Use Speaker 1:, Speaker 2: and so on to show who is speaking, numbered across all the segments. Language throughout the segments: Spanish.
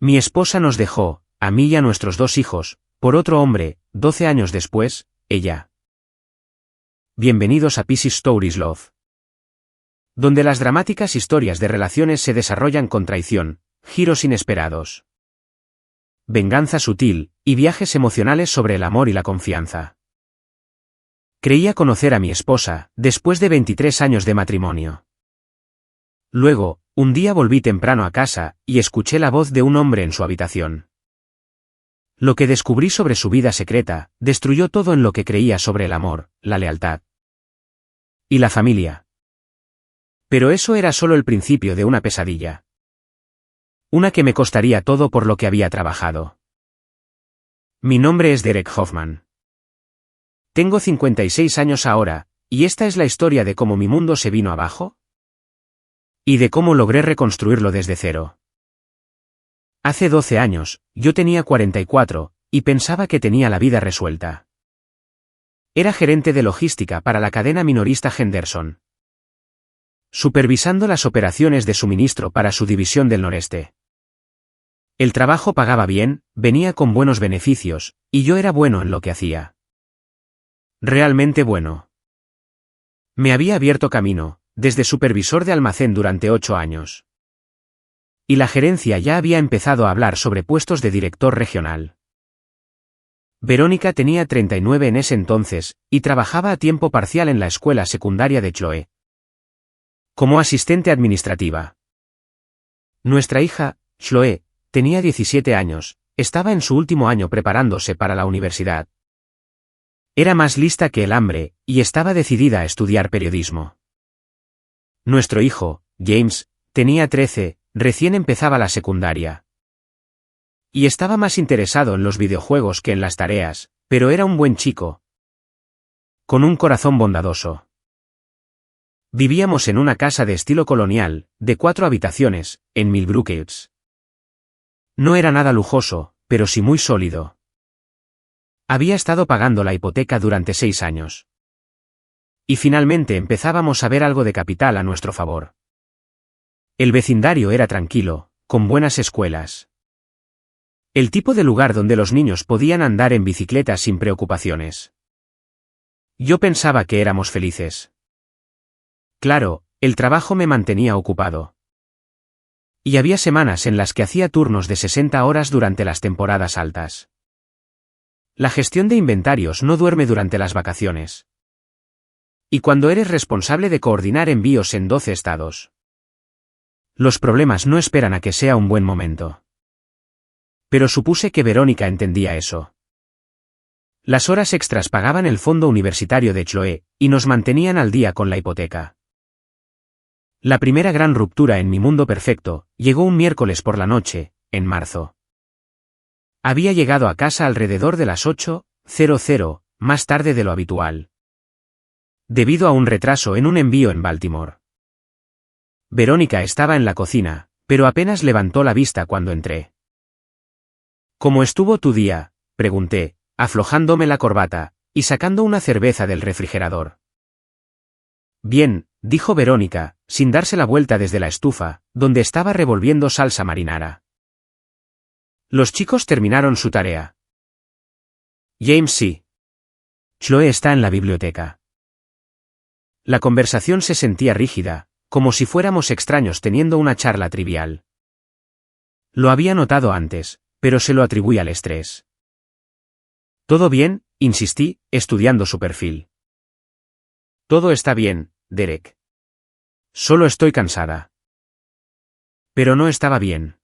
Speaker 1: Mi esposa nos dejó, a mí y a nuestros 2 hijos, por otro hombre, 12 años después, ella. Bienvenidos a Pisces Stories Love, donde las dramáticas historias de relaciones se desarrollan con traición, giros inesperados, venganza sutil, y viajes emocionales sobre el amor y la confianza. Creía conocer a mi esposa, después de 23 años de matrimonio. Luego, un día volví temprano a casa, y escuché la voz de un hombre en su habitación. Lo que descubrí sobre su vida secreta, destruyó todo en lo que creía sobre el amor, la lealtad y la familia. Pero eso era solo el principio de una pesadilla. Una que me costaría todo por lo que había trabajado. Mi nombre es Derek Hoffman. Tengo 56 años ahora, y esta es la historia de cómo mi mundo se vino abajo y de cómo logré reconstruirlo desde cero. Hace 12 años, yo tenía 44, y pensaba que tenía la vida resuelta. Era gerente de logística para la cadena minorista Henderson, supervisando las operaciones de suministro para su división del noreste. El trabajo pagaba bien, venía con buenos beneficios, y yo era bueno en lo que hacía. Realmente bueno. Me había abierto camino, desde supervisor de almacén durante 8 años. Y la gerencia ya había empezado a hablar sobre puestos de director regional. Verónica tenía 39 en ese entonces, y trabajaba a tiempo parcial en la escuela secundaria de Chloe, como asistente administrativa. Nuestra hija, Chloe, tenía 17 años, estaba en su último año preparándose para la universidad. Era más lista que el hambre, y estaba decidida a estudiar periodismo. Nuestro hijo, James, tenía 13, recién empezaba la secundaria. Y estaba más interesado en los videojuegos que en las tareas, pero era un buen chico, con un corazón bondadoso. Vivíamos en una casa de estilo colonial, de 4 habitaciones, en Millbrook Heights. No era nada lujoso, pero sí muy sólido. Había estado pagando la hipoteca durante 6 años. Y finalmente empezábamos a ver algo de capital a nuestro favor. El vecindario era tranquilo, con buenas escuelas. El tipo de lugar donde los niños podían andar en bicicleta sin preocupaciones. Yo pensaba que éramos felices. Claro, el trabajo me mantenía ocupado. Y había semanas en las que hacía turnos de 60 horas durante las temporadas altas. La gestión de inventarios no duerme durante las vacaciones. Y cuando eres responsable de coordinar envíos en 12 estados. Los problemas no esperan a que sea un buen momento. Pero supuse que Verónica entendía eso. Las horas extras pagaban el fondo universitario de Chloe, y nos mantenían al día con la hipoteca. La primera gran ruptura en mi mundo perfecto, llegó un miércoles por la noche, en marzo. Había llegado a casa alrededor de las 8:00, más tarde de lo habitual, debido a un retraso en un envío en Baltimore. Verónica estaba en la cocina, pero apenas levantó la vista cuando entré. ¿Cómo estuvo tu día?, pregunté, aflojándome la corbata, y sacando una cerveza del refrigerador. Bien, dijo Verónica, sin darse la vuelta desde la estufa, donde estaba revolviendo salsa marinara. Los chicos terminaron su tarea. James sí. Chloe está en la biblioteca. La conversación se sentía rígida, como si fuéramos extraños teniendo una charla trivial. Lo había notado antes, pero se lo atribuí al estrés. ¿Todo bien?, insistí, estudiando su perfil. Todo está bien, Derek. Solo estoy cansada. Pero no estaba bien.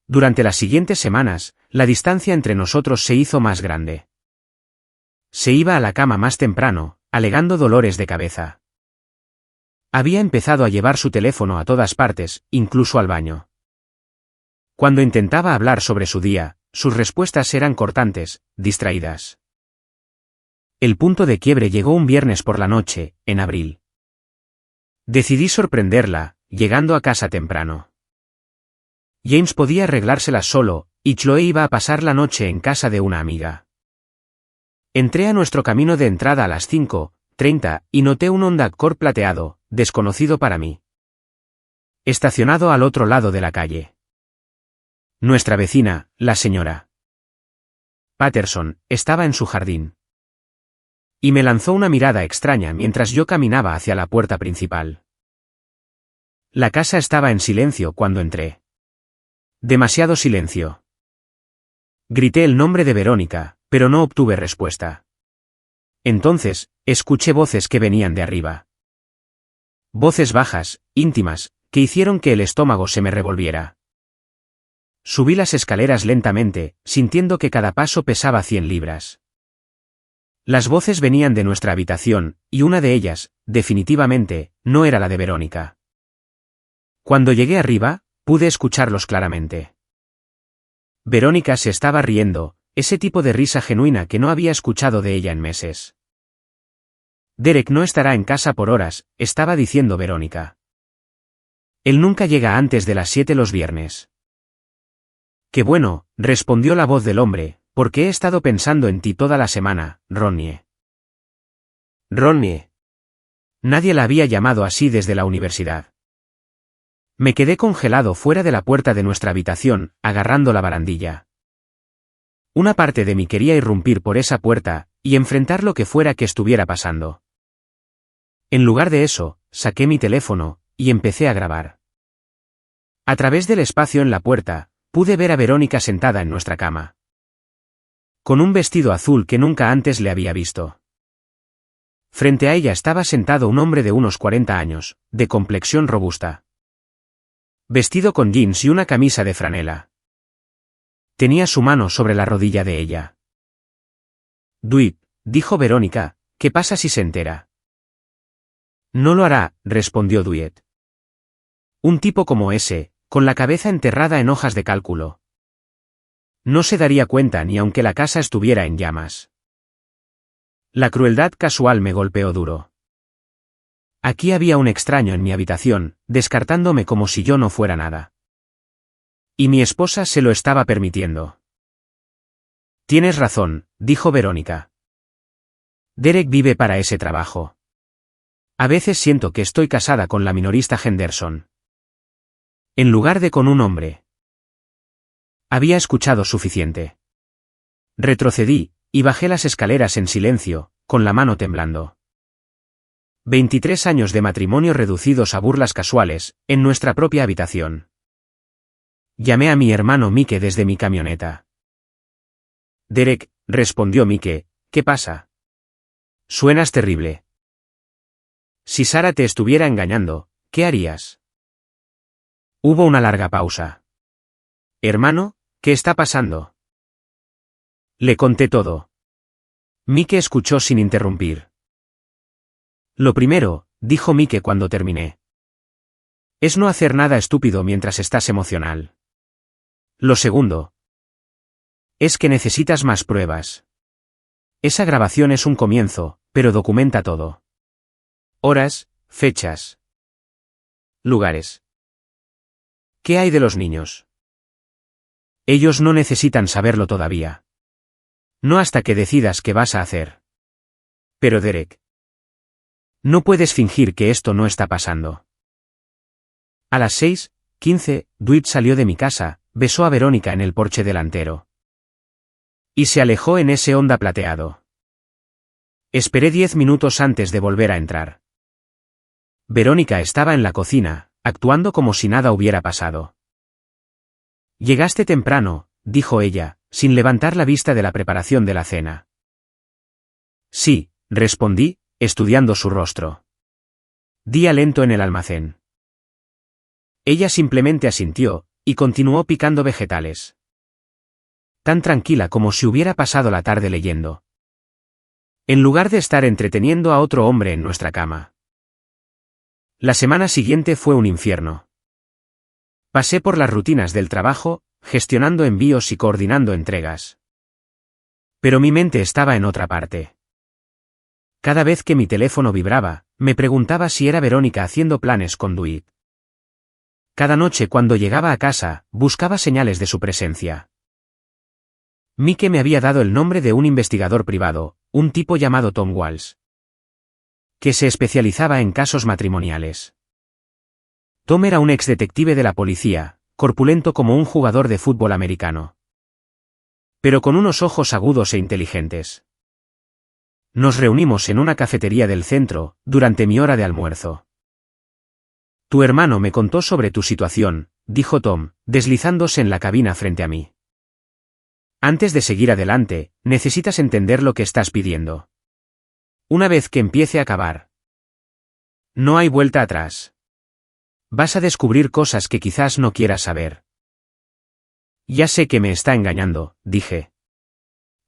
Speaker 1: Durante las siguientes semanas, la distancia entre nosotros se hizo más grande. Se iba a la cama más temprano, alegando dolores de cabeza. Había empezado a llevar su teléfono a todas partes, incluso al baño. Cuando intentaba hablar sobre su día, sus respuestas eran cortantes, distraídas. El punto de quiebre llegó un viernes por la noche, en abril. Decidí sorprenderla, llegando a casa temprano. James podía arreglárselas solo, y Chloe iba a pasar la noche en casa de una amiga. Entré a nuestro camino de entrada a las 5:30 y noté un Honda Accord plateado, desconocido para mí, estacionado al otro lado de la calle. Nuestra vecina, la señora Patterson, estaba en su jardín. Y me lanzó una mirada extraña mientras yo caminaba hacia la puerta principal. La casa estaba en silencio cuando entré. Demasiado silencio. Grité el nombre de Verónica, pero no obtuve respuesta. Entonces, escuché voces que venían de arriba. Voces bajas, íntimas, que hicieron que el estómago se me revolviera. Subí las escaleras lentamente, sintiendo que cada paso pesaba 100 libras. Las voces venían de nuestra habitación, y una de ellas, definitivamente, no era la de Verónica. Cuando llegué arriba, pude escucharlos claramente. Verónica se estaba riendo, ese tipo de risa genuina que no había escuchado de ella en meses. Derek no estará en casa por horas, estaba diciendo Verónica. Él nunca llega antes de las 7 los viernes. Qué bueno, respondió la voz del hombre, porque he estado pensando en ti toda la semana, Ronnie. Ronnie. Nadie la había llamado así desde la universidad. Me quedé congelado fuera de la puerta de nuestra habitación, agarrando la barandilla. Una parte de mí quería irrumpir por esa puerta, y enfrentar lo que fuera que estuviera pasando. En lugar de eso, saqué mi teléfono, y empecé a grabar. A través del espacio en la puerta, pude ver a Verónica sentada en nuestra cama. Con un vestido azul que nunca antes le había visto. Frente a ella estaba sentado un hombre de unos 40 años, de complexión robusta. Vestido con jeans y una camisa de franela. Tenía su mano sobre la rodilla de ella. Dwight, dijo Verónica, ¿qué pasa si se entera? No lo hará, respondió Dwight. Un tipo como ese, con la cabeza enterrada en hojas de cálculo. No se daría cuenta ni aunque la casa estuviera en llamas. La crueldad casual me golpeó duro. Aquí había un extraño en mi habitación, descartándome como si yo no fuera nada. Y mi esposa se lo estaba permitiendo. Tienes razón, dijo Verónica. Derek vive para ese trabajo. A veces siento que estoy casada con la minorista Henderson. En lugar de con un hombre. Había escuchado suficiente. Retrocedí, y bajé las escaleras en silencio, con la mano temblando. 23 años de matrimonio reducidos a burlas casuales, en nuestra propia habitación. Llamé a mi hermano Mike desde mi camioneta. Derek, respondió Mike, ¿qué pasa? Suenas terrible. Si Sara te estuviera engañando, ¿qué harías? Hubo una larga pausa. Hermano, ¿qué está pasando? Le conté todo. Mike escuchó sin interrumpir. Lo primero, dijo Mike cuando terminé, es no hacer nada estúpido mientras estás emocional. Lo segundo, es que necesitas más pruebas. Esa grabación es un comienzo, pero documenta todo. Horas, fechas, lugares. ¿Qué hay de los niños? Ellos no necesitan saberlo todavía. No hasta que decidas qué vas a hacer. Pero Derek, no puedes fingir que esto no está pasando. A las 6:15, Dwight salió de mi casa, besó a Verónica en el porche delantero. Y se alejó en ese Honda plateado. Esperé 10 minutos antes de volver a entrar. Verónica estaba en la cocina, actuando como si nada hubiera pasado. Llegaste temprano, dijo ella, sin levantar la vista de la preparación de la cena. Sí, respondí, estudiando su rostro. Día lento en el almacén. Ella simplemente asintió, y continuó picando vegetales. Tan tranquila como si hubiera pasado la tarde leyendo. En lugar de estar entreteniendo a otro hombre en nuestra cama. La semana siguiente fue un infierno. Pasé por las rutinas del trabajo, gestionando envíos y coordinando entregas. Pero mi mente estaba en otra parte. Cada vez que mi teléfono vibraba, me preguntaba si era Verónica haciendo planes con Dwight. Cada noche cuando llegaba a casa, buscaba señales de su presencia. Mike me había dado el nombre de un investigador privado, un tipo llamado Tom Walsh, que se especializaba en casos matrimoniales. Tom era un ex detective de la policía, corpulento como un jugador de fútbol americano. Pero con unos ojos agudos e inteligentes. Nos reunimos en una cafetería del centro, durante mi hora de almuerzo. Tu hermano me contó sobre tu situación, dijo Tom, deslizándose en la cabina frente a mí. Antes de seguir adelante, necesitas entender lo que estás pidiendo. Una vez que empiece a cavar, no hay vuelta atrás. Vas a descubrir cosas que quizás no quieras saber. Ya sé que me está engañando, dije.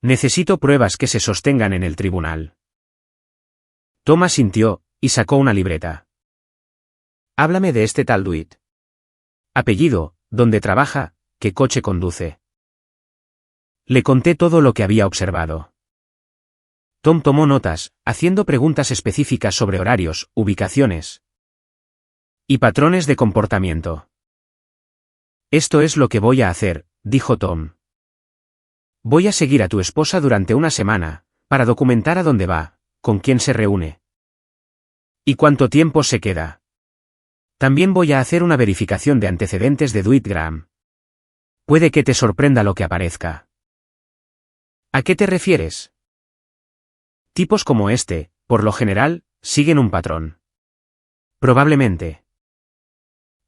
Speaker 1: Necesito pruebas que se sostengan en el tribunal. Tom asintió, y sacó una libreta. Háblame de este tal Dwight. Apellido, dónde trabaja, qué coche conduce. Le conté todo lo que había observado. Tom tomó notas, haciendo preguntas específicas sobre horarios, ubicaciones y patrones de comportamiento. Esto es lo que voy a hacer, dijo Tom. Voy a seguir a tu esposa durante una semana, para documentar a dónde va, con quién se reúne y cuánto tiempo se queda. También voy a hacer una verificación de antecedentes de Dwight Graham. Puede que te sorprenda lo que aparezca. ¿A qué te refieres? Tipos como este, por lo general, siguen un patrón. Probablemente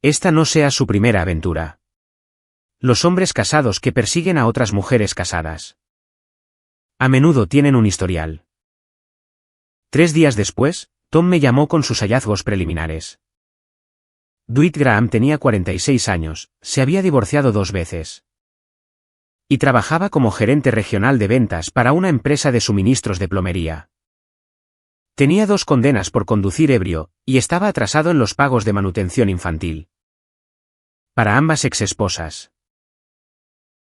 Speaker 1: esta no sea su primera aventura. Los hombres casados que persiguen a otras mujeres casadas a menudo tienen un historial. 3 días después, Tom me llamó con sus hallazgos preliminares. Dwight Graham tenía 46 años, se había divorciado 2 veces. Y trabajaba como gerente regional de ventas para una empresa de suministros de plomería. Tenía 2 condenas por conducir ebrio, y estaba atrasado en los pagos de manutención infantil. Para ambas exesposas.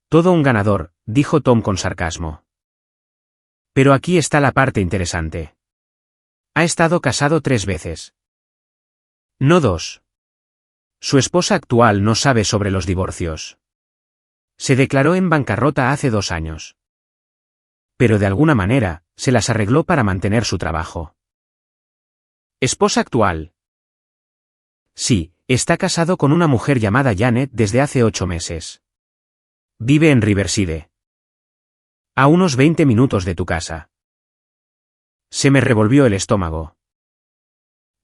Speaker 1: Todo un ganador, dijo Tom con sarcasmo. Pero aquí está la parte interesante. Ha estado casado 3 veces. No 2. Su esposa actual no sabe sobre los divorcios. Se declaró en bancarrota hace 2 años. Pero de alguna manera, se las arregló para mantener su trabajo. ¿Esposa actual? Sí, está casado con una mujer llamada Janet desde hace 8 meses. Vive en Riverside. A unos 20 minutos de tu casa. Se me revolvió el estómago.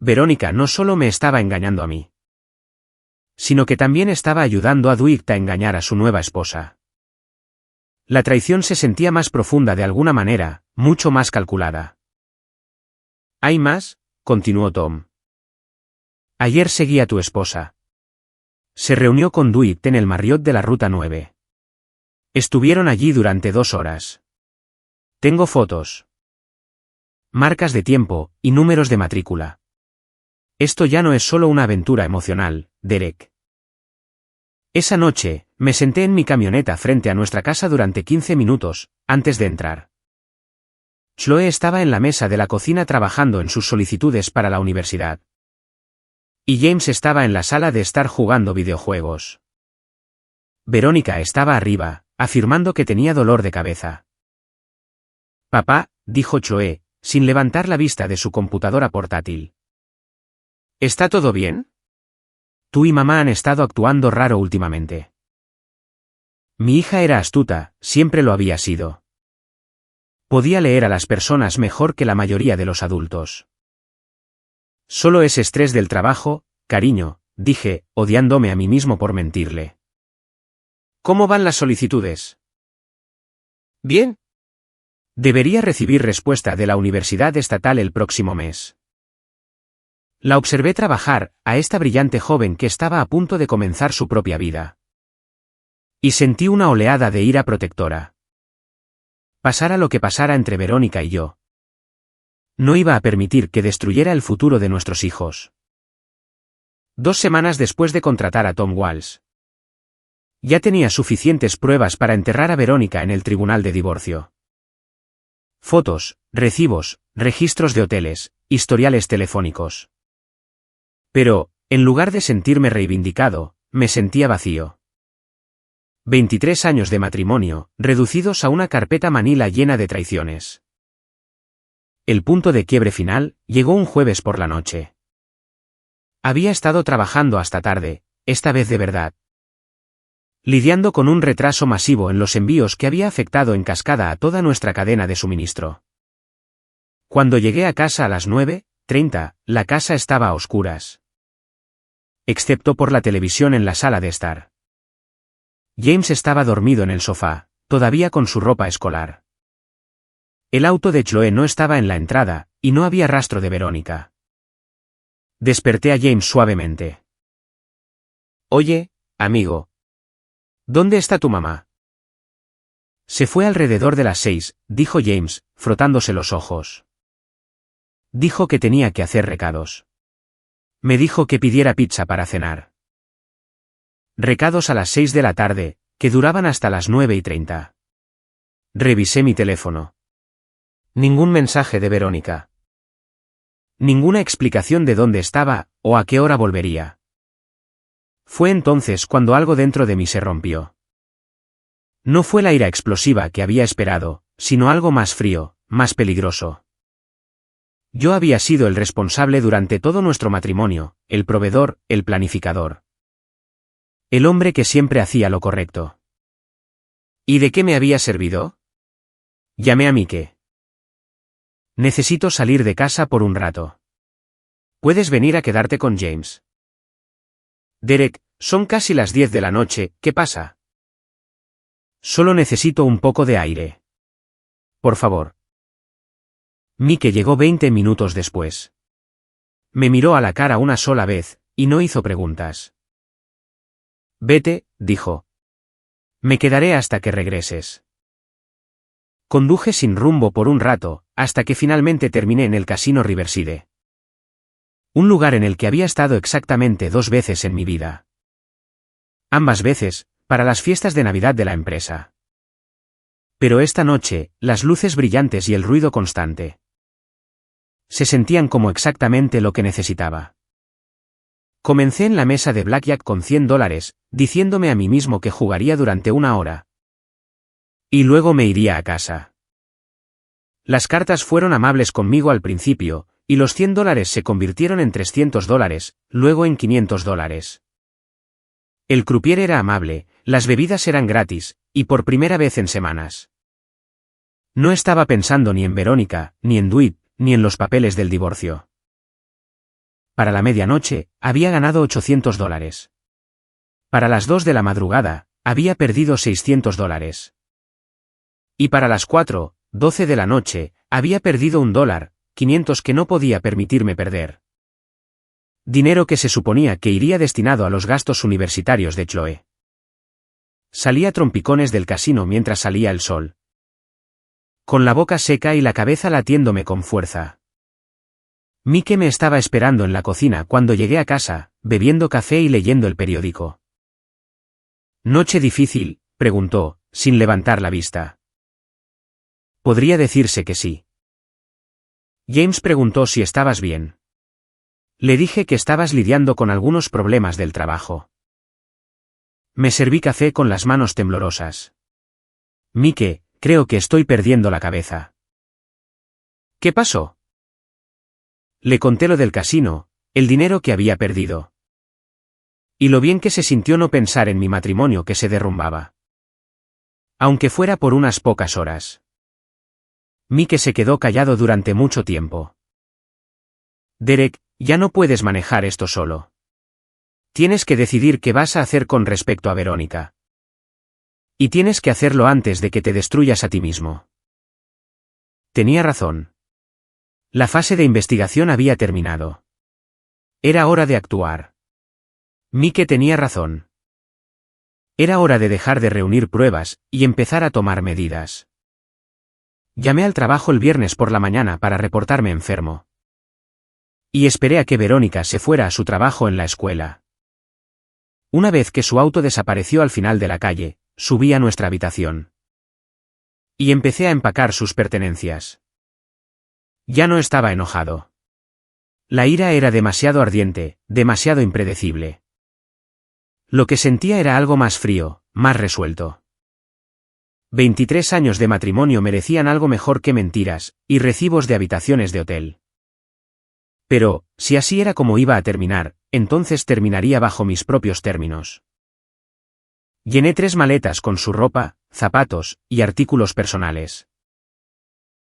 Speaker 1: Verónica no solo me estaba engañando a mí, sino que también estaba ayudando a Dwight a engañar a su nueva esposa. La traición se sentía más profunda de alguna manera, mucho más calculada. ¿Hay más?, continuó Tom. Ayer seguí a tu esposa. Se reunió con Dwight en el Marriott de la Ruta 9. Estuvieron allí durante 2 horas. Tengo fotos, marcas de tiempo, y números de matrícula. Esto ya no es solo una aventura emocional, Derek. Esa noche, me senté en mi camioneta frente a nuestra casa durante 15 minutos, antes de entrar. Chloe estaba en la mesa de la cocina trabajando en sus solicitudes para la universidad. Y James estaba en la sala de estar jugando videojuegos. Verónica estaba arriba, afirmando que tenía dolor de cabeza. Papá, dijo Chloe, sin levantar la vista de su computadora portátil. ¿Está todo bien? Tú y mamá han estado actuando raro últimamente. Mi hija era astuta, siempre lo había sido. Podía leer a las personas mejor que la mayoría de los adultos. Solo es estrés del trabajo, cariño, dije, odiándome a mí mismo por mentirle. ¿Cómo van las solicitudes? Bien. Debería recibir respuesta de la Universidad Estatal el próximo mes. La observé trabajar, a esta brillante joven que estaba a punto de comenzar su propia vida. Y sentí una oleada de ira protectora. Pasara lo que pasara entre Verónica y yo, no iba a permitir que destruyera el futuro de nuestros hijos. 2 semanas después de contratar a Tom Walsh, ya tenía suficientes pruebas para enterrar a Verónica en el tribunal de divorcio. Fotos, recibos, registros de hoteles, historiales telefónicos. Pero, en lugar de sentirme reivindicado, me sentía vacío. 23 años de matrimonio, reducidos a una carpeta manila llena de traiciones. El punto de quiebre final llegó un jueves por la noche. Había estado trabajando hasta tarde, esta vez de verdad. lidiando con un retraso masivo en los envíos que había afectado en cascada a toda nuestra cadena de suministro. Cuando llegué a casa a las 9:30, la casa estaba a oscuras. Excepto por la televisión en la sala de estar. James estaba dormido en el sofá, todavía con su ropa escolar. El auto de Chloe no estaba en la entrada, y no había rastro de Verónica. Desperté a James suavemente. Oye, amigo. ¿Dónde está tu mamá? Se fue alrededor de las 6, dijo James, frotándose los ojos. Dijo que tenía que hacer recados. Me dijo que pidiera pizza para cenar. Recados a las 6 de la tarde, que duraban hasta las 9:30. Revisé mi teléfono. Ningún mensaje de Verónica. Ninguna explicación de dónde estaba, o a qué hora volvería. Fue entonces cuando algo dentro de mí se rompió. No fue la ira explosiva que había esperado, sino algo más frío, más peligroso. Yo había sido el responsable durante todo nuestro matrimonio, el proveedor, el planificador. El hombre que siempre hacía lo correcto. ¿Y de qué me había servido? Llamé a Mike. Necesito salir de casa por un rato. ¿Puedes venir a quedarte con James? Derek, son casi las 10 de la noche, ¿qué pasa? Solo necesito un poco de aire. Por favor. Mike llegó 20 minutos después. Me miró a la cara una sola vez, y no hizo preguntas. Vete, dijo. Me quedaré hasta que regreses. Conduje sin rumbo por un rato, hasta que finalmente terminé en el Casino Riverside. Un lugar en el que había estado exactamente 2 veces en mi vida. Ambas veces, para las fiestas de Navidad de la empresa. Pero esta noche, las luces brillantes y el ruido constante. Se sentían como exactamente lo que necesitaba. Comencé en la mesa de blackjack con $100, diciéndome a mí mismo que jugaría durante 1 hora. Y luego me iría a casa. Las cartas fueron amables conmigo al principio, y los $100 se convirtieron en $300, luego en $500. El croupier era amable, las bebidas eran gratis, y por primera vez en semanas. No estaba pensando ni en Verónica, ni en Dwight, ni en los papeles del divorcio. Para la medianoche, había ganado $800. Para las 2 de la madrugada, había perdido $600. Y para las 4:12 de la noche, había perdido $1, 500 que no podía permitirme perder. Dinero que se suponía que iría destinado a los gastos universitarios de Chloe. Salí a trompicones del casino mientras salía el sol. Con la boca seca y la cabeza latiéndome con fuerza. Mike me estaba esperando en la cocina cuando llegué a casa, bebiendo café y leyendo el periódico. ¿Noche difícil?, preguntó, sin levantar la vista. Podría decirse que sí. James preguntó si estabas bien. Le dije que estabas lidiando con algunos problemas del trabajo. Me serví café con las manos temblorosas. Mike, creo que estoy perdiendo la cabeza. ¿Qué pasó? Le conté lo del casino, el dinero que había perdido. Y lo bien que se sintió no pensar en mi matrimonio que se derrumbaba. Aunque fuera por unas pocas horas. Mike se quedó callado durante mucho tiempo. Derek, ya no puedes manejar esto solo. Tienes que decidir qué vas a hacer con respecto a Verónica. Y tienes que hacerlo antes de que te destruyas a ti mismo. Tenía razón. La fase de investigación había terminado. Era hora de actuar. Mike tenía razón. Era hora de dejar de reunir pruebas, y empezar a tomar medidas. Llamé al trabajo el viernes por la mañana para reportarme enfermo. Y esperé a que Verónica se fuera a su trabajo en la escuela. Una vez que su auto desapareció al final de la calle, subí a nuestra habitación. Y empecé a empacar sus pertenencias. Ya no estaba enojado. La ira era demasiado ardiente, demasiado impredecible. Lo que sentía era algo más frío, más resuelto. 23 años de matrimonio merecían algo mejor que mentiras, y recibos de habitaciones de hotel. Pero, si así era como iba a terminar, entonces terminaría bajo mis propios términos. Llené 3 maletas con su ropa, zapatos y artículos personales.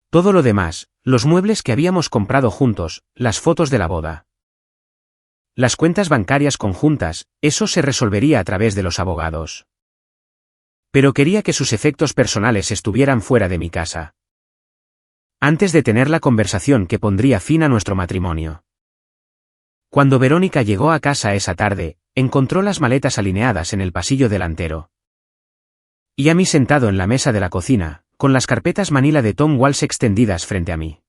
Speaker 1: Todo lo demás, los muebles que habíamos comprado juntos, las fotos de la boda. Las cuentas bancarias conjuntas, eso se resolvería a través de los abogados. Pero quería que sus efectos personales estuvieran fuera de mi casa. Antes de tener la conversación que pondría fin a nuestro matrimonio. Cuando Verónica llegó a casa esa tarde, encontró las maletas alineadas en el pasillo delantero. Y a mí sentado en la mesa de la cocina, con las carpetas manila de Tom Walsh extendidas frente a mí.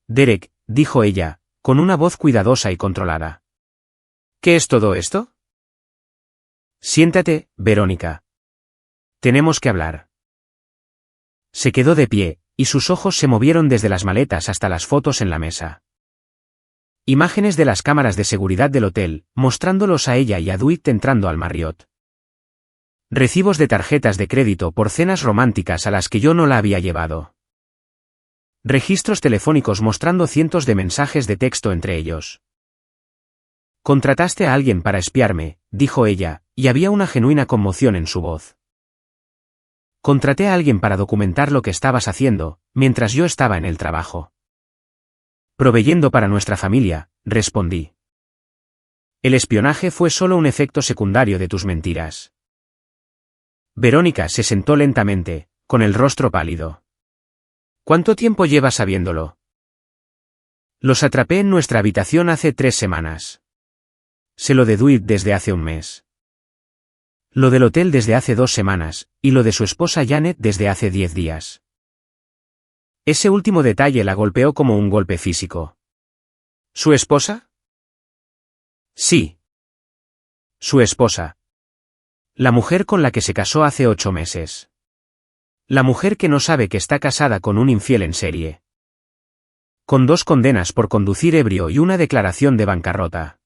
Speaker 1: Derek, dijo ella, con una voz cuidadosa y controlada. ¿Qué es todo esto? Siéntate, Verónica. Tenemos que hablar. Se quedó de pie, y sus ojos se movieron desde las maletas hasta las fotos en la mesa. Imágenes de las cámaras de seguridad del hotel, mostrándolos a ella y a Dwight entrando al Marriott. Recibos de tarjetas de crédito por cenas románticas a las que yo no la había llevado. Registros telefónicos mostrando cientos de mensajes de texto entre ellos. Contrataste a alguien para espiarme, dijo ella, y había una genuina conmoción en su voz. Contraté a alguien para documentar lo que estabas haciendo, mientras yo estaba en el trabajo. Proveyendo para nuestra familia, respondí. El espionaje fue solo un efecto secundario de tus mentiras. Verónica se sentó lentamente, con el rostro pálido. ¿Cuánto tiempo llevas sabiéndolo? Los atrapé en nuestra habitación hace 3 semanas. Se lo de Dwight desde hace un mes. Lo del hotel desde hace 2 semanas, y lo de su esposa Janet desde hace 10 días. Ese último detalle la golpeó como un golpe físico. ¿Su esposa? Sí. Su esposa. La mujer con la que se casó hace 8 meses. La mujer que no sabe que está casada con un infiel en serie. Con 2 condenas por conducir ebrio y una declaración de bancarrota.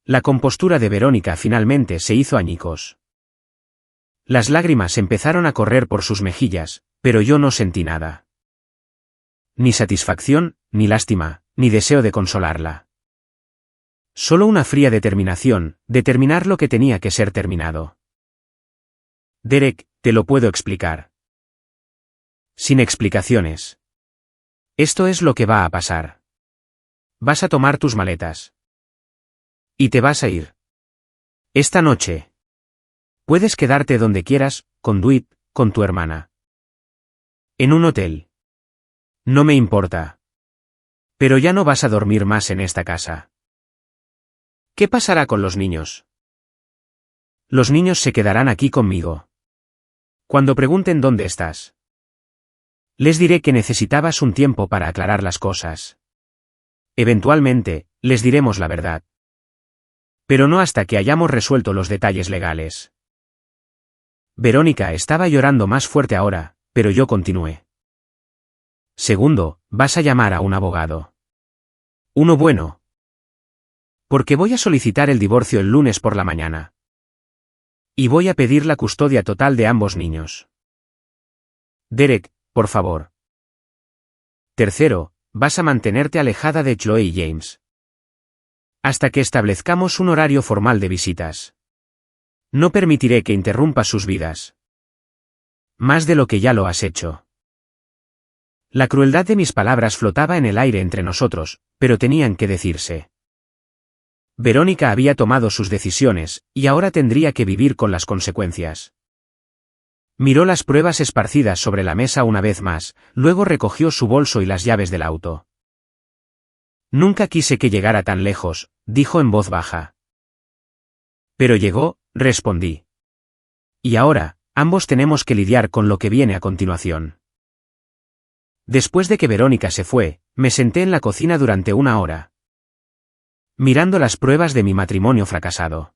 Speaker 1: La compostura de Verónica finalmente se hizo añicos. Las lágrimas empezaron a correr por sus mejillas, pero yo no sentí nada. Ni satisfacción, ni lástima, ni deseo de consolarla. Solo una fría determinación, de terminar lo que tenía que ser terminado. Derek, te lo puedo explicar. Sin explicaciones. Esto es lo que va a pasar. Vas a tomar tus maletas. Y te vas a ir. Esta noche. Puedes quedarte donde quieras, con Dwight, con tu hermana. En un hotel. No me importa. Pero ya no vas a dormir más en esta casa. ¿Qué pasará con los niños? Los niños se quedarán aquí conmigo. Cuando pregunten dónde estás. Les diré que necesitabas un tiempo para aclarar las cosas. Eventualmente, les diremos la verdad. Pero no hasta que hayamos resuelto los detalles legales. Verónica estaba llorando más fuerte ahora, pero yo continué. Segundo, vas a llamar a un abogado. Uno bueno. Porque voy a solicitar el divorcio el lunes por la mañana. Y voy a pedir la custodia total de ambos niños. Derek, por favor. Tercero, vas a mantenerte alejada de Chloe y James. Hasta que establezcamos un horario formal de visitas. No permitiré que interrumpas sus vidas. Más de lo que ya lo has hecho. La crueldad de mis palabras flotaba en el aire entre nosotros, pero tenían que decirse. Verónica había tomado sus decisiones, y ahora tendría que vivir con las consecuencias. Miró las pruebas esparcidas sobre la mesa una vez más, luego recogió su bolso y las llaves del auto. Nunca quise que llegara tan lejos, dijo en voz baja. Pero llegó, respondí. Y ahora, ambos tenemos que lidiar con lo que viene a continuación. Después de que Verónica se fue, me senté en la cocina durante 1 hora. Mirando las pruebas de mi matrimonio fracasado.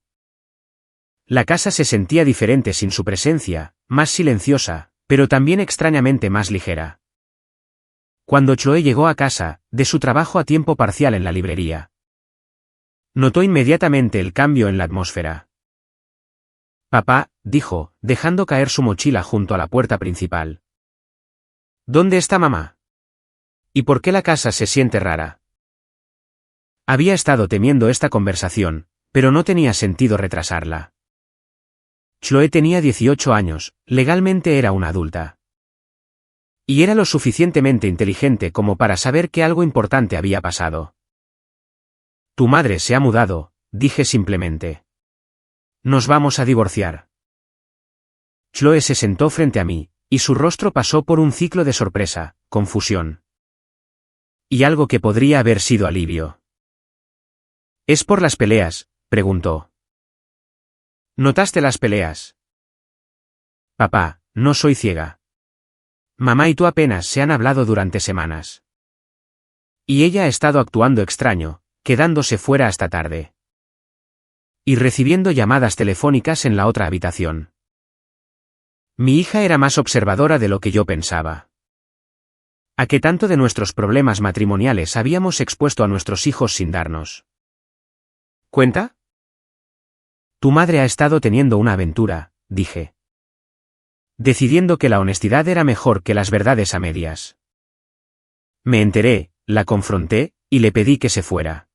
Speaker 1: La casa se sentía diferente sin su presencia, más silenciosa, pero también extrañamente más ligera. Cuando Chloe llegó a casa, de su trabajo a tiempo parcial en la librería. Notó inmediatamente el cambio en la atmósfera. Papá, dijo, dejando caer su mochila junto a la puerta principal. ¿Dónde está mamá? ¿Y por qué la casa se siente rara? Había estado temiendo esta conversación, pero no tenía sentido retrasarla. Chloe tenía 18 años, legalmente era una adulta. Y era lo suficientemente inteligente como para saber que algo importante había pasado. Tu madre se ha mudado, dije simplemente. Nos vamos a divorciar. Chloe se sentó frente a mí, y su rostro pasó por un ciclo de sorpresa, confusión. Y algo que podría haber sido alivio. ¿Es por las peleas?, preguntó. ¿Notaste las peleas? Papá, no soy ciega. Mamá y tú apenas se han hablado durante semanas. Y ella ha estado actuando extraño, quedándose fuera hasta tarde. Y recibiendo llamadas telefónicas en la otra habitación. Mi hija era más observadora de lo que yo pensaba. ¿A qué tanto de nuestros problemas matrimoniales habíamos expuesto a nuestros hijos sin darnos cuenta? Tu madre ha estado teniendo una aventura, dije. Decidiendo que la honestidad era mejor que las verdades a medias. Me enteré, la confronté, y le pedí que se fuera.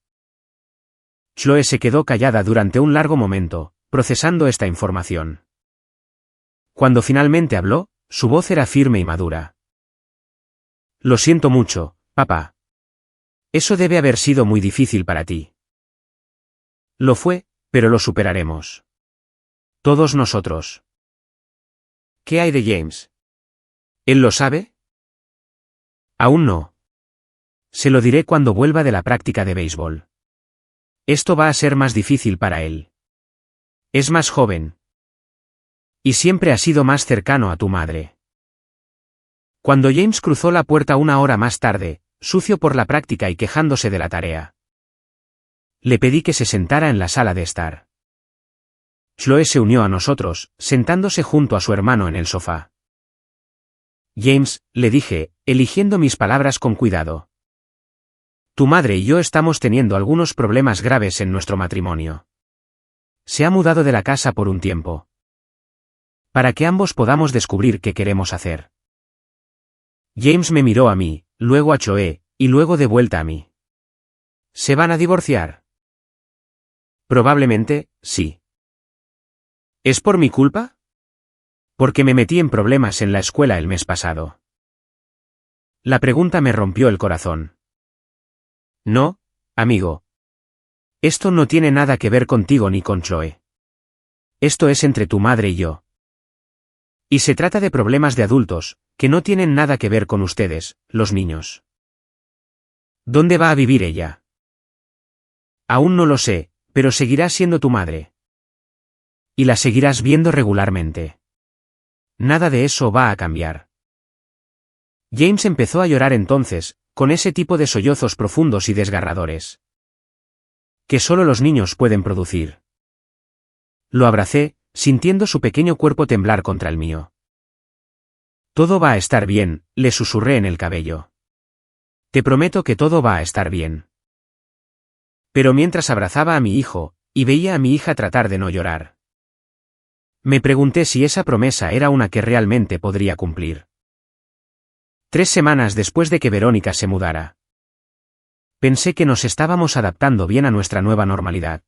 Speaker 1: Chloe se quedó callada durante un largo momento, procesando esta información. Cuando finalmente habló, su voz era firme y madura. Lo siento mucho, papá. Eso debe haber sido muy difícil para ti. Lo fue, pero lo superaremos. Todos nosotros. ¿Qué hay de James? ¿Él lo sabe? Aún no. Se lo diré cuando vuelva de la práctica de béisbol. Esto va a ser más difícil para él. Es más joven. Y siempre ha sido más cercano a tu madre. Cuando James cruzó la puerta una hora más tarde, sucio por la práctica y quejándose de la tarea, le pedí que se sentara en la sala de estar. Chloe se unió a nosotros, sentándose junto a su hermano en el sofá. James, le dije, eligiendo mis palabras con cuidado. Tu madre y yo estamos teniendo algunos problemas graves en nuestro matrimonio. Se ha mudado de la casa por un tiempo. Para que ambos podamos descubrir qué queremos hacer. James me miró a mí, luego a Chloe, y luego de vuelta a mí. ¿Se van a divorciar? Probablemente, sí. ¿Es por mi culpa? Porque me metí en problemas en la escuela el mes pasado. La pregunta me rompió el corazón. No, amigo. Esto no tiene nada que ver contigo ni con Chloe. Esto es entre tu madre y yo. Y se trata de problemas de adultos, que no tienen nada que ver con ustedes, los niños. ¿Dónde va a vivir ella? Aún no lo sé, pero seguirá siendo tu madre. Y la seguirás viendo regularmente. Nada de eso va a cambiar. James empezó a llorar entonces, con ese tipo de sollozos profundos y desgarradores que solo los niños pueden producir. Lo abracé, sintiendo su pequeño cuerpo temblar contra el mío. Todo va a estar bien, le susurré en el cabello. Te prometo que todo va a estar bien. Pero mientras abrazaba a mi hijo, y veía a mi hija tratar de no llorar, me pregunté si esa promesa era una que realmente podría cumplir. 3 semanas después de que Verónica se mudara, pensé que nos estábamos adaptando bien a nuestra nueva normalidad.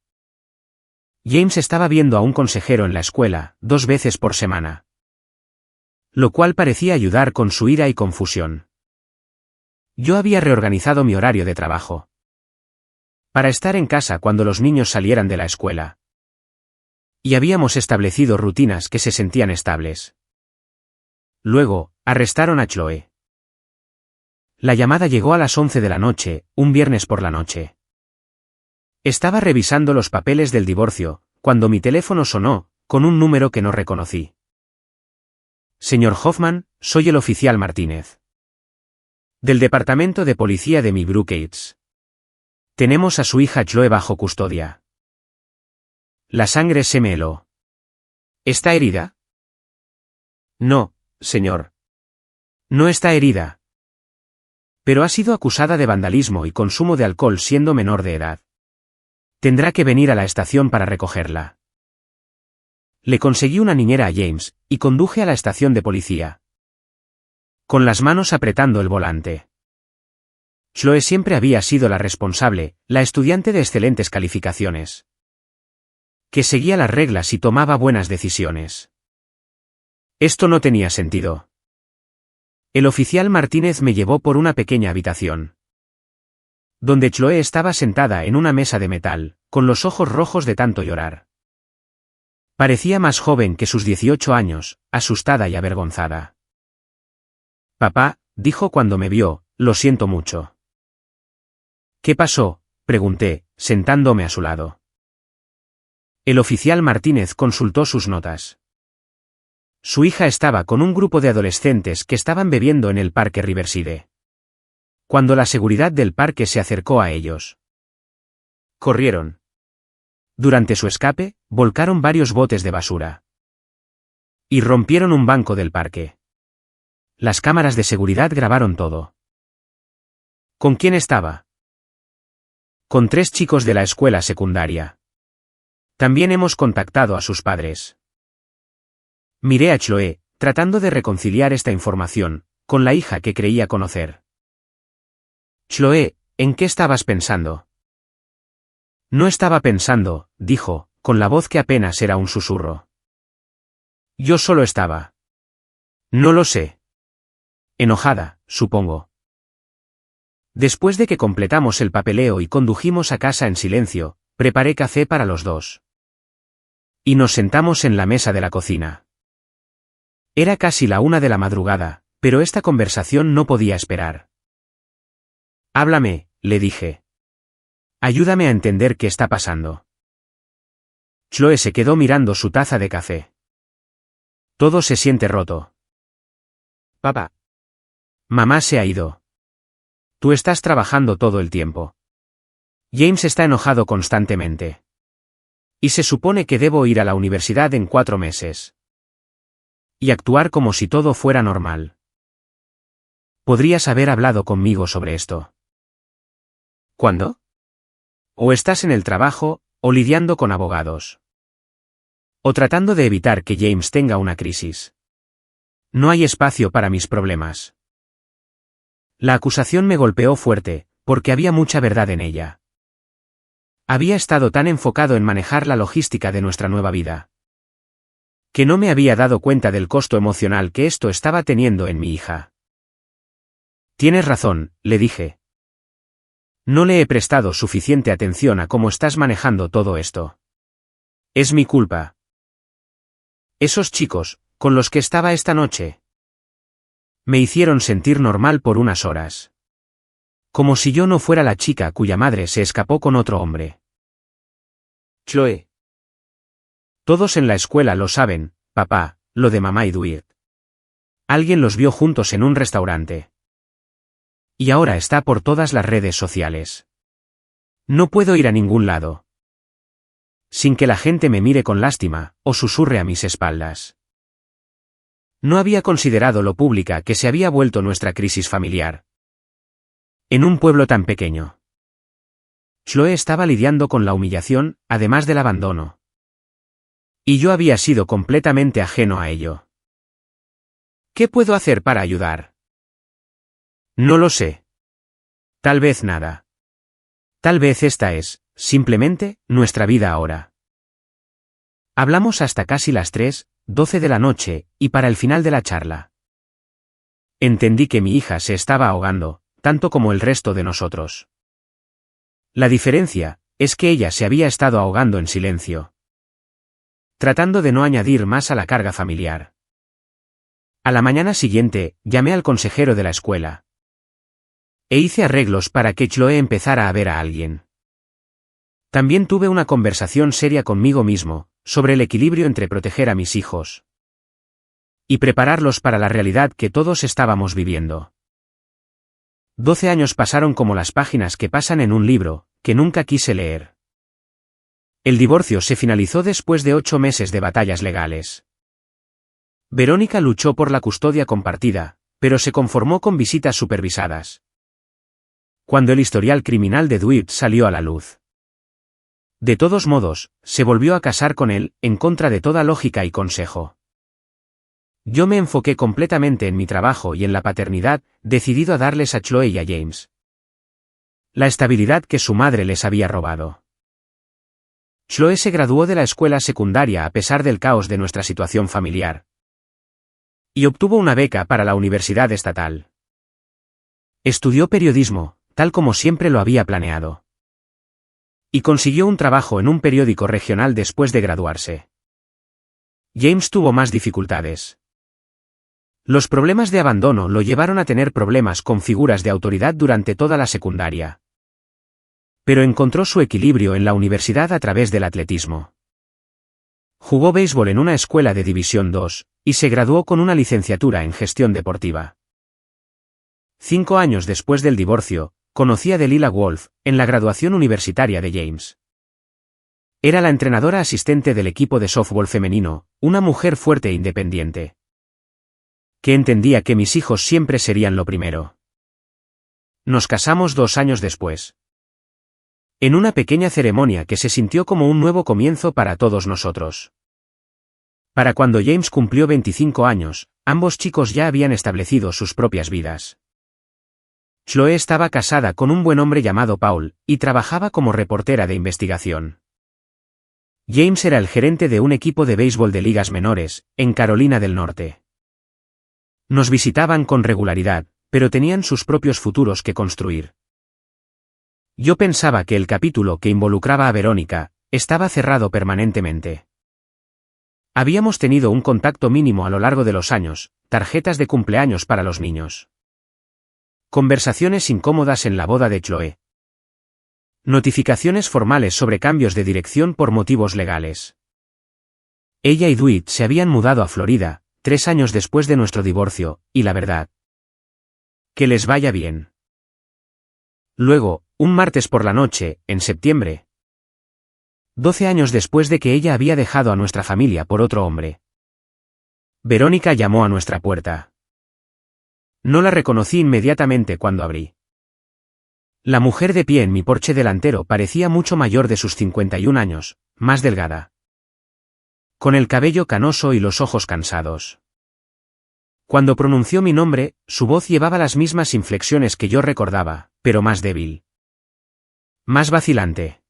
Speaker 1: James estaba viendo a un consejero en la escuela, 2 veces por semana. Lo cual parecía ayudar con su ira y confusión. Yo había reorganizado mi horario de trabajo para estar en casa cuando los niños salieran de la escuela. Y habíamos establecido rutinas que se sentían estables. Luego, arrestaron a Chloe. La llamada llegó a las 11 de la noche, un viernes por la noche. Estaba revisando los papeles del divorcio, cuando mi teléfono sonó, con un número que no reconocí. Señor Hoffman, soy el oficial Martínez. Del departamento de policía de Millbrook. Tenemos a su hija Chloe bajo custodia. La sangre se me heló. ¿Está herida? No, señor. No está herida. Pero ha sido acusada de vandalismo y consumo de alcohol siendo menor de edad. Tendrá que venir a la estación para recogerla. Le conseguí una niñera a James, y conduje a la estación de policía. Con las manos apretando el volante. Chloe siempre había sido la responsable, la estudiante de excelentes calificaciones. Que seguía las reglas y tomaba buenas decisiones. Esto no tenía sentido. El oficial Martínez me llevó por una pequeña habitación, donde Chloe estaba sentada en una mesa de metal, con los ojos rojos de tanto llorar. Parecía más joven que sus 18 años, asustada y avergonzada. Papá, dijo cuando me vio, lo siento mucho. ¿Qué pasó?, pregunté, sentándome a su lado. El oficial Martínez consultó sus notas. Su hija estaba con un grupo de adolescentes que estaban bebiendo en el parque Riverside. Cuando la seguridad del parque se acercó a ellos, corrieron. Durante su escape, volcaron varios botes de basura. Y rompieron un banco del parque. Las cámaras de seguridad grabaron todo. ¿Con quién estaba? Con 3 chicos de la escuela secundaria. También hemos contactado a sus padres. Miré a Chloe, tratando de reconciliar esta información con la hija que creía conocer. Chloe, ¿en qué estabas pensando? No estaba pensando, dijo, con la voz que apenas era un susurro. Yo solo estaba. No lo sé. Enojada, supongo. Después de que completamos el papeleo y condujimos a casa en silencio, preparé café para los dos. Y nos sentamos en la mesa de la cocina. Era casi la 1 de la madrugada, pero esta conversación no podía esperar. Háblame, le dije. Ayúdame a entender qué está pasando. Chloe se quedó mirando su taza de café. Todo se siente roto. Papá. Mamá se ha ido. Tú estás trabajando todo el tiempo. James está enojado constantemente. Y se supone que debo ir a la universidad en 4 meses. Y actuar como si todo fuera normal. Podrías haber hablado conmigo sobre esto. ¿Cuándo? O estás en el trabajo, o lidiando con abogados. O tratando de evitar que James tenga una crisis. No hay espacio para mis problemas. La acusación me golpeó fuerte, porque había mucha verdad en ella. Había estado tan enfocado en manejar la logística de nuestra nueva vida, que no me había dado cuenta del costo emocional que esto estaba teniendo en mi hija. Tienes razón, le dije. No le he prestado suficiente atención a cómo estás manejando todo esto. Es mi culpa. Esos chicos, con los que estaba esta noche, me hicieron sentir normal por unas horas. Como si yo no fuera la chica cuya madre se escapó con otro hombre. Chloe. Todos en la escuela lo saben, papá, lo de mamá y Dwight. Alguien los vio juntos en un restaurante. Y ahora está por todas las redes sociales. No puedo ir a ningún lado sin que la gente me mire con lástima, o susurre a mis espaldas. No había considerado lo pública que se había vuelto nuestra crisis familiar. En un pueblo tan pequeño. Chloe estaba lidiando con la humillación, además del abandono. Y yo había sido completamente ajeno a ello. ¿Qué puedo hacer para ayudar? No lo sé. Tal vez nada. Tal vez esta es, simplemente, nuestra vida ahora. Hablamos hasta casi las 3:12 de la noche, y para el final de la charla, entendí que mi hija se estaba ahogando, tanto como el resto de nosotros. La diferencia es que ella se había estado ahogando en silencio, tratando de no añadir más a la carga familiar. A la mañana siguiente, llamé al consejero de la escuela. E hice arreglos para que Chloe empezara a ver a alguien. También tuve una conversación seria conmigo mismo, sobre el equilibrio entre proteger a mis hijos y prepararlos para la realidad que todos estábamos viviendo. 12 años pasaron como las páginas que pasan en un libro, que nunca quise leer. El divorcio se finalizó después de 8 meses de batallas legales. Verónica luchó por la custodia compartida, pero se conformó con visitas supervisadas. Cuando el historial criminal de Dwight salió a la luz, de todos modos, se volvió a casar con él, en contra de toda lógica y consejo. Yo me enfoqué completamente en mi trabajo y en la paternidad, decidido a darles a Chloe y a James la estabilidad que su madre les había robado. Chloe se graduó de la escuela secundaria a pesar del caos de nuestra situación familiar. Y obtuvo una beca para la universidad estatal. Estudió periodismo, tal como siempre lo había planeado. Y consiguió un trabajo en un periódico regional después de graduarse. James tuvo más dificultades. Los problemas de abandono lo llevaron a tener problemas con figuras de autoridad durante toda la secundaria. Pero encontró su equilibrio en la universidad a través del atletismo. Jugó béisbol en una escuela de División II, y se graduó con una licenciatura en gestión deportiva. 5 años después del divorcio, conocí a Delilah Wolf, en la graduación universitaria de James. Era la entrenadora asistente del equipo de softball femenino, una mujer fuerte e independiente. Que entendía que mis hijos siempre serían lo primero. Nos casamos 2 años después. En una pequeña ceremonia que se sintió como un nuevo comienzo para todos nosotros. Para cuando James cumplió 25 años, ambos chicos ya habían establecido sus propias vidas. Chloe estaba casada con un buen hombre llamado Paul, y trabajaba como reportera de investigación. James era el gerente de un equipo de béisbol de ligas menores, en Carolina del Norte. Nos visitaban con regularidad, pero tenían sus propios futuros que construir. Yo pensaba que el capítulo que involucraba a Verónica estaba cerrado permanentemente. Habíamos tenido un contacto mínimo a lo largo de los años, tarjetas de cumpleaños para los niños. Conversaciones incómodas en la boda de Chloe. Notificaciones formales sobre cambios de dirección por motivos legales. Ella y Dwight se habían mudado a Florida, 3 años después de nuestro divorcio, y la verdad. Que les vaya bien. Luego, un martes por la noche, en septiembre. 12 años después de que ella había dejado a nuestra familia por otro hombre. Verónica llamó a nuestra puerta. No la reconocí inmediatamente cuando abrí. La mujer de pie en mi porche delantero parecía mucho mayor de sus 51 años, más delgada. Con el cabello canoso y los ojos cansados. Cuando pronunció mi nombre, su voz llevaba las mismas inflexiones que yo recordaba, pero más débil. Más vacilante.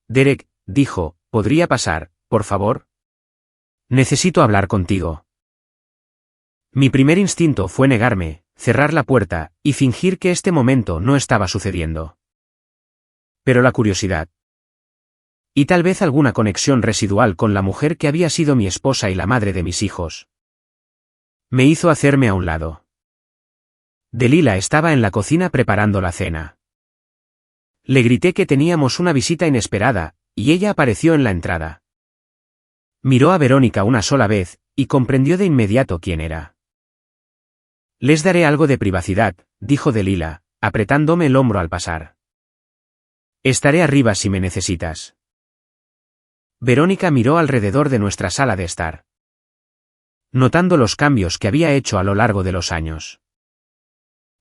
Speaker 1: Derek, dijo, ¿podría pasar, por favor? Necesito hablar contigo. Mi primer instinto fue negarme, cerrar la puerta, y fingir que este momento no estaba sucediendo. Pero la curiosidad. Y tal vez alguna conexión residual con la mujer que había sido mi esposa y la madre de mis hijos. Me hizo hacerme a un lado. Delilah estaba en la cocina preparando la cena. Le grité que teníamos una visita inesperada, y ella apareció en la entrada. Miró a Verónica una sola vez, y comprendió de inmediato quién era. Les daré algo de privacidad, dijo Delilah, apretándome el hombro al pasar. Estaré arriba si me necesitas. Verónica miró alrededor de nuestra sala de estar. Notando los cambios que había hecho a lo largo de los años.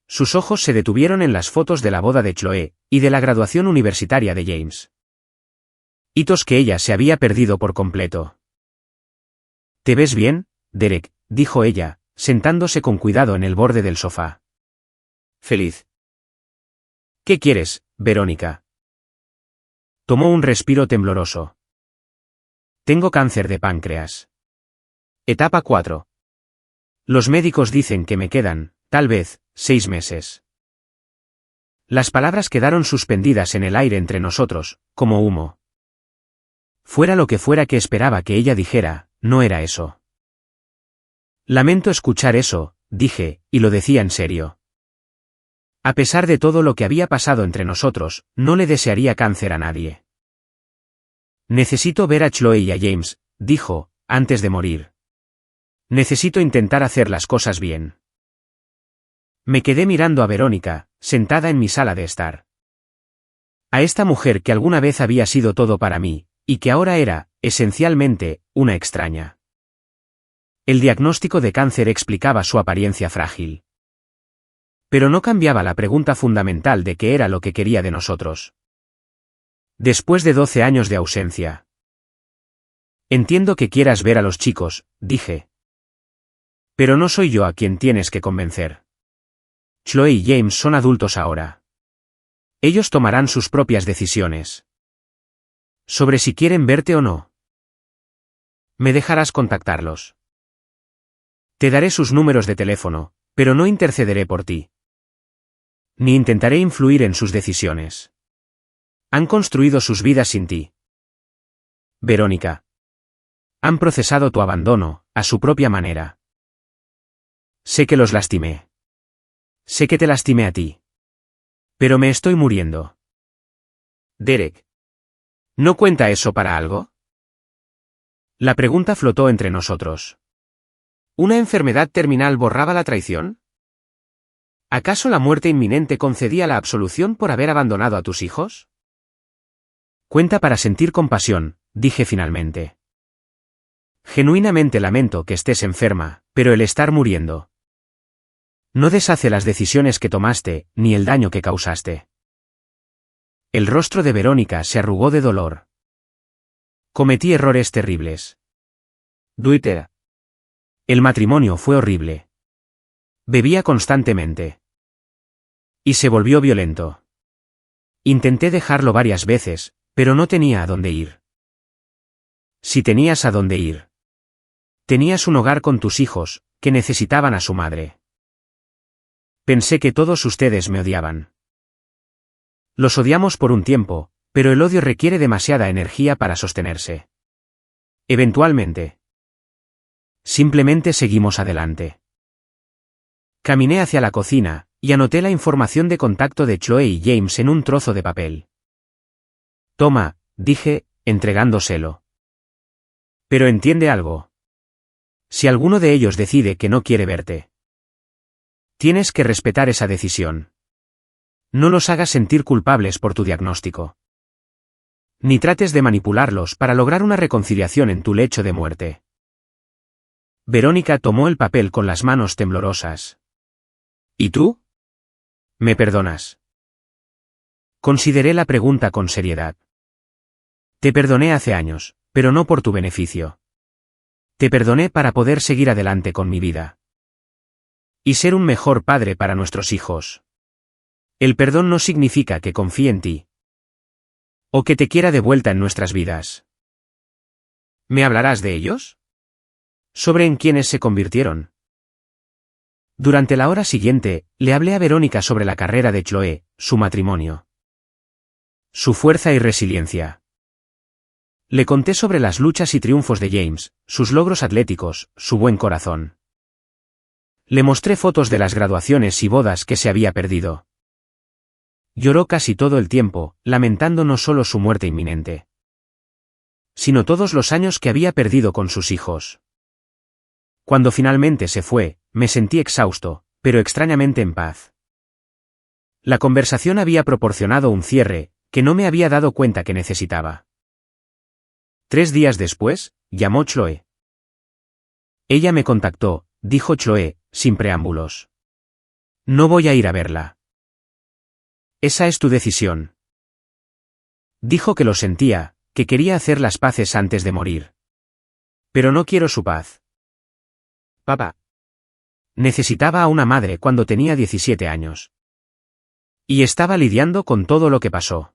Speaker 1: Sus ojos se detuvieron en las fotos de la boda de Chloe, y de la graduación universitaria de James. Hitos que ella se había perdido por completo. ¿Te ves bien, Derek?, dijo ella, sentándose con cuidado en el borde del sofá. Feliz. ¿Qué quieres, Verónica? Tomó un respiro tembloroso. Tengo cáncer de páncreas. Etapa 4. Los médicos dicen que me quedan, tal vez, 6 meses. Las palabras quedaron suspendidas en el aire entre nosotros, como humo. Fuera lo que fuera que esperaba que ella dijera, no era eso. Lamento escuchar eso, dije, y lo decía en serio. A pesar de todo lo que había pasado entre nosotros, no le desearía cáncer a nadie. Necesito ver a Chloe y a James, dijo, antes de morir. Necesito intentar hacer las cosas bien. Me quedé mirando a Verónica, sentada en mi sala de estar. A esta mujer que alguna vez había sido todo para mí, y que ahora era, esencialmente, una extraña. El diagnóstico de cáncer explicaba su apariencia frágil. Pero no cambiaba la pregunta fundamental de qué era lo que quería de nosotros. Después de 12 años de ausencia. Entiendo que quieras ver a los chicos, dije. Pero no soy yo a quien tienes que convencer. Chloe y James son adultos ahora. Ellos tomarán sus propias decisiones. sobre si quieren verte o no. ¿Me dejarás contactarlos? Te daré sus números de teléfono, pero no intercederé por ti. Ni intentaré influir en sus decisiones. Han construido sus vidas sin ti. Verónica. Han procesado tu abandono, a su propia manera. Sé que los lastimé. Sé que te lastimé a ti. Pero me estoy muriendo. Derek. ¿No cuenta eso para algo? La pregunta flotó entre nosotros. ¿Una enfermedad terminal borraba la traición? ¿Acaso la muerte inminente concedía la absolución por haber abandonado a tus hijos? Cuenta para sentir compasión, dije finalmente. Genuinamente lamento que estés enferma, pero el estar muriendo no deshace las decisiones que tomaste, ni el daño que causaste. El rostro de Verónica se arrugó de dolor. Cometí errores terribles. Duiter. El matrimonio fue horrible. Bebía constantemente. Y se volvió violento. Intenté dejarlo varias veces, pero no tenía a dónde ir. Si tenías a dónde ir. Tenías un hogar con tus hijos, que necesitaban a su madre. Pensé que todos ustedes me odiaban. Los odiamos por un tiempo, pero el odio requiere demasiada energía para sostenerse. Eventualmente. Simplemente seguimos adelante. Caminé hacia la cocina, y anoté la información de contacto de Chloe y James en un trozo de papel. Toma, dije, entregándoselo. Pero entiende algo. Si alguno de ellos decide que no quiere verte, tienes que respetar esa decisión. No los hagas sentir culpables por tu diagnóstico. Ni trates de manipularlos para lograr una reconciliación en tu lecho de muerte. Verónica tomó el papel con las manos temblorosas. ¿Y tú? ¿Me perdonas? Consideré la pregunta con seriedad. Te perdoné hace años, pero no por tu beneficio. Te perdoné para poder seguir adelante con mi vida. Y ser un mejor padre para nuestros hijos. El perdón no significa que confíe en ti. O que te quiera de vuelta en nuestras vidas. ¿Me hablarás de ellos? ¿Sobre en quiénes se convirtieron? Durante la hora siguiente, le hablé a Verónica sobre la carrera de Chloe, su matrimonio. Su fuerza y resiliencia. Le conté sobre las luchas y triunfos de James, sus logros atléticos, su buen corazón. Le mostré fotos de las graduaciones y bodas que se había perdido. Lloró casi todo el tiempo, lamentando no solo su muerte inminente, sino todos los años que había perdido con sus hijos. Cuando finalmente se fue, me sentí exhausto, pero extrañamente en paz. La conversación había proporcionado un cierre, que no me había dado cuenta que necesitaba. 3 días después, llamó Chloe. Ella me contactó, dijo Chloe, sin preámbulos. No voy a ir a verla. Esa es tu decisión. Dijo que lo sentía, que quería hacer las paces antes de morir. Pero no quiero su paz. Papá. Necesitaba a una madre cuando tenía 17 años. Y estaba lidiando con todo lo que pasó.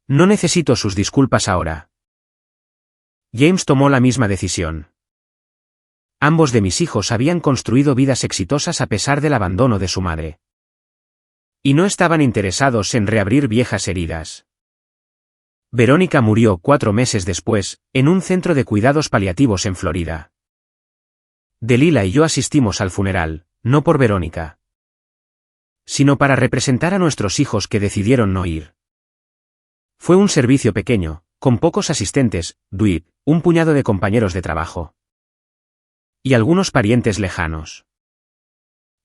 Speaker 1: No necesito sus disculpas ahora. James tomó la misma decisión. Ambos de mis hijos habían construido vidas exitosas a pesar del abandono de su madre. Y no estaban interesados en reabrir viejas heridas. Verónica murió 4 meses después, en un centro de cuidados paliativos en Florida. Delila y yo asistimos al funeral, no por Verónica, sino para representar a nuestros hijos que decidieron no ir. Fue un servicio pequeño, con pocos asistentes, Dwight, un puñado de compañeros de trabajo. Y algunos parientes lejanos.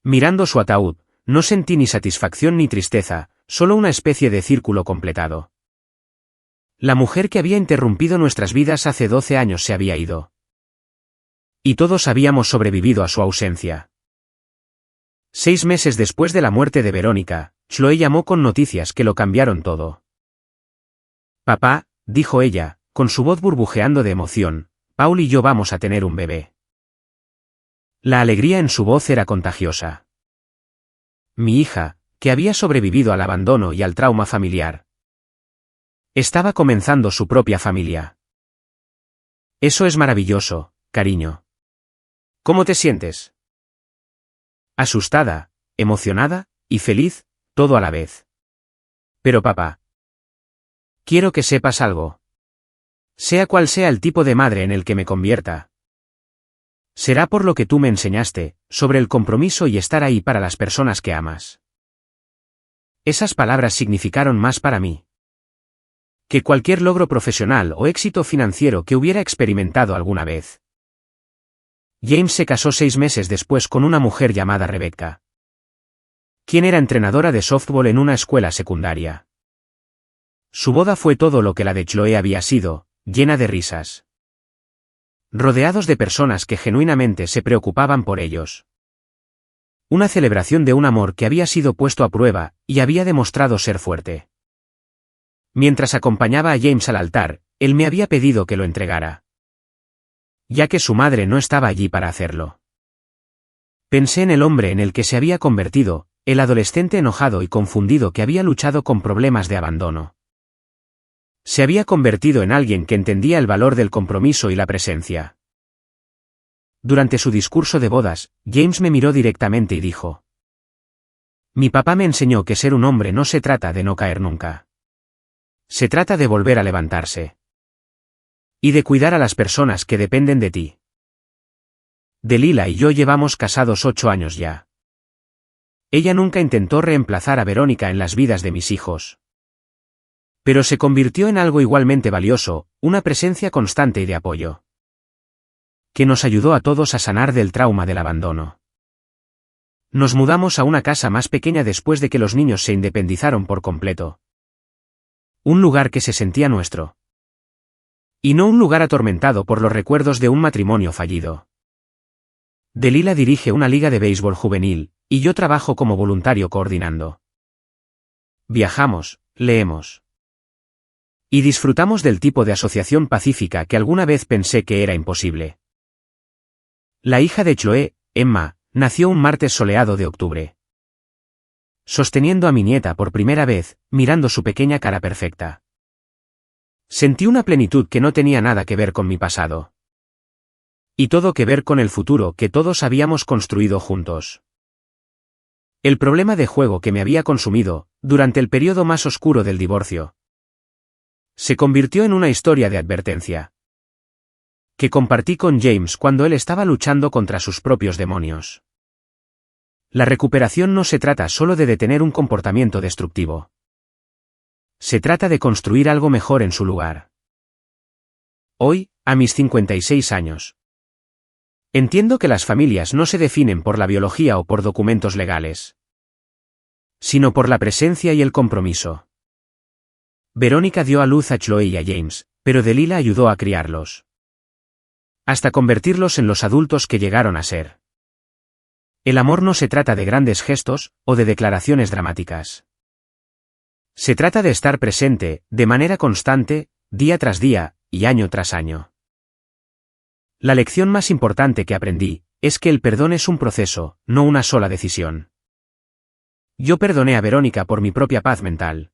Speaker 1: Mirando su ataúd, no sentí ni satisfacción ni tristeza, solo una especie de círculo completado. La mujer que había interrumpido nuestras vidas hace 12 años se había ido. Y todos habíamos sobrevivido a su ausencia. 6 meses después de la muerte de Verónica, Chloe llamó con noticias que lo cambiaron todo. Papá, dijo ella, con su voz burbujeando de emoción, Paul y yo vamos a tener un bebé. La alegría en su voz era contagiosa. Mi hija, que había sobrevivido al abandono y al trauma familiar, Estaba comenzando su propia familia. Eso es maravilloso, cariño. ¿Cómo te sientes? Asustada, emocionada y feliz, todo a la vez. Pero papá. Quiero que sepas algo. Sea cual sea el tipo de madre en el que me convierta. Será por lo que tú me enseñaste, sobre el compromiso y estar ahí para las personas que amas. Esas palabras significaron más para mí que cualquier logro profesional o éxito financiero que hubiera experimentado alguna vez. James se casó 6 meses después con una mujer llamada Rebecca, quien era entrenadora de softball en una escuela secundaria. Su boda fue todo lo que la de Chloe había sido, llena de risas. Rodeados de personas que genuinamente se preocupaban por ellos. Una celebración de un amor que había sido puesto a prueba, y había demostrado ser fuerte. Mientras acompañaba a James al altar, él me había pedido que lo entregara, ya que su madre no estaba allí para hacerlo. Pensé en el hombre en el que se había convertido, el adolescente enojado y confundido que había luchado con problemas de abandono. Se había convertido en alguien que entendía el valor del compromiso y la presencia. Durante su discurso de bodas, James me miró directamente y dijo: Mi papá me enseñó que ser un hombre no se trata de no caer nunca. Se trata de volver a levantarse. Y de cuidar a las personas que dependen de ti. Delilah y yo llevamos casados 8 años ya. Ella nunca intentó reemplazar a Verónica en las vidas de mis hijos. Pero se convirtió en algo igualmente valioso, una presencia constante y de apoyo, que nos ayudó a todos a sanar del trauma del abandono. Nos mudamos a una casa más pequeña después de que los niños se independizaron por completo. Un lugar que se sentía nuestro. Y no un lugar atormentado por los recuerdos de un matrimonio fallido. Delilah dirige una liga de béisbol juvenil, y yo trabajo como voluntario coordinando. Viajamos, leemos. Y disfrutamos del tipo de asociación pacífica que alguna vez pensé que era imposible. La hija de Chloe, Emma, nació un martes soleado de octubre. Sosteniendo a mi nieta por primera vez, mirando su pequeña cara perfecta. Sentí una plenitud que no tenía nada que ver con mi pasado. Y todo que ver con el futuro que todos habíamos construido juntos. El problema de juego que me había consumido, durante el periodo más oscuro del divorcio, se convirtió en una historia de advertencia, que compartí con James cuando él estaba luchando contra sus propios demonios. La recuperación no se trata solo de detener un comportamiento destructivo. Se trata de construir algo mejor en su lugar. Hoy, a mis 56 años, entiendo que las familias no se definen por la biología o por documentos legales, sino por la presencia y el compromiso. Verónica dio a luz a Chloe y a James, pero Delilah ayudó a criarlos, hasta convertirlos en los adultos que llegaron a ser. El amor no se trata de grandes gestos, o de declaraciones dramáticas. Se trata de estar presente, de manera constante, día tras día, y año tras año. La lección más importante que aprendí, es que el perdón es un proceso, no una sola decisión. Yo perdoné a Verónica por mi propia paz mental.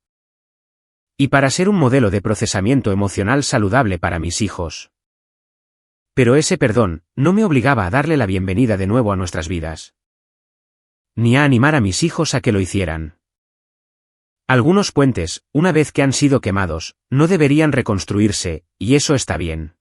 Speaker 1: Y para ser un modelo de procesamiento emocional saludable para mis hijos. Pero ese perdón, no me obligaba a darle la bienvenida de nuevo a nuestras vidas. Ni a animar a mis hijos a que lo hicieran. Algunos puentes, una vez que han sido quemados, no deberían reconstruirse, y eso está bien.